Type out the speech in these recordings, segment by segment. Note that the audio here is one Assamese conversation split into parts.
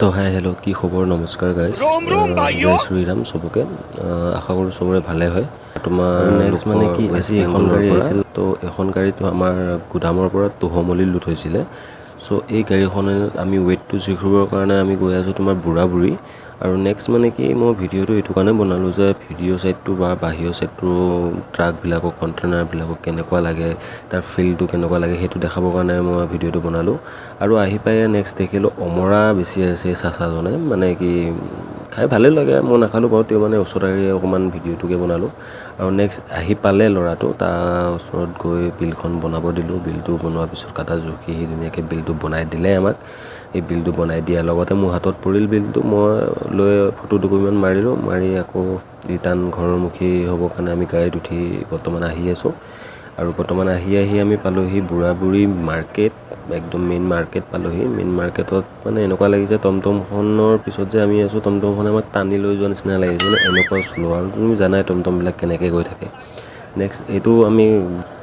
তো হাই হেল্ল' কি খবৰ নমস্কাৰ গাইজ জয় শ্ৰীৰাম চবকে আশা কৰোঁ চবৰে ভালে হয় তোমাৰ নেক্সট মানে কি আজি এখন গাড়ী আহিছিল তো এখন গাড়ীটো আমাৰ গুদামৰ পৰা তোহমলি লুট হৈছিলে চ' এই গাড়ীখনে আমি ৱেইটটো চেক কৰিবৰ কাৰণে আমি গৈ আছোঁ তোমাৰ বুঢ়াবুঢ়ী আৰু নেক্সট মানে কি মই ভিডিঅ'টো এইটো কাৰণে বনালোঁ যে ভিডিঅ' ছাইডটো বা বাহিৰৰ ছাইডটো ট্ৰাকবিলাকক কণ্টেইনাৰবিলাকক কেনেকুৱা লাগে তাৰ ফিলটো কেনেকুৱা লাগে সেইটো দেখাবৰ কাৰণে মই ভিডিঅ'টো বনালোঁ আৰু আহি পাই নেক্সট দেখিলোঁ অমৰা বেছি আছে চাচাজনে মানে কি খাই ভালেই লাগে মই নাখালোঁ বাৰু তেওঁ মানে ওচৰত আহি অকণমান ভিডিঅ'টোকে বনালোঁ আৰু নেক্সট আহি পালে ল'ৰাটো তাৰ ওচৰত গৈ বিলখন বনাব দিলোঁ বিলটো বনোৱাৰ পিছত কাটা জুখি সি ধুনীয়াকৈ বিলটো বনাই দিলে আমাক এই বিলটো বনাই দিয়াৰ লগতে মোৰ হাতত পৰিল বিলটো মই লৈ ফটো দুকপিমান মাৰিলোঁ মাৰি আকৌ ৰিটাৰ্ণ ঘৰমুখী হ'বৰ কাৰণে আমি গাড়ীত উঠি বৰ্তমান আহি আছোঁ আৰু বৰ্তমান আহি আমি পালোঁহি বুঢ়াবুঢ়ী মাৰ্কেট একদম মেইন মাৰ্কেট পালোঁহি মেইন মাৰ্কেটত মানে এনেকুৱা লাগিছে টমটমখনৰ পিছত যে আমি আছোঁ টমটমখনে আমাক টানি লৈ যোৱা নিচিনা লাগিছে মানে এনেকুৱা শ্ল' আৰু তুমি জানাই টমটমবিলাক কেনেকৈ গৈ থাকে নেক্সট এইটো আমি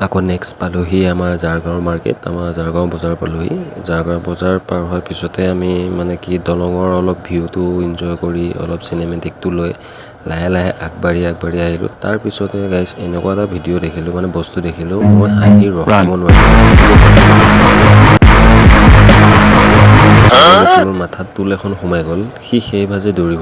আকৌ নেক্সট পালোঁহি আমাৰ জাৰগাঁৱৰ মাৰ্কেট আমাৰ জাৰগাঁও বজাৰ পালোঁহি জাৰগাঁও বজাৰ পাৰ হোৱাৰ পিছতে আমি মানে কি দলঙৰ অলপ ভিউটো এনজয় কৰি অলপ চিনেমেটিকটো লৈ লাহে লাহে আগবাঢ়ি আহিলোঁ তাৰপিছতে গাইজ এনেকুৱা এটা ভিডিঅ' দেখিলোঁ মানে বস্তু দেখিলোঁ মই হাঁহি ৰখাব নোৱাৰিলোঁ মাথাত তোল এখন সোমাই গ'ল সি সেই ভাজে দৌৰি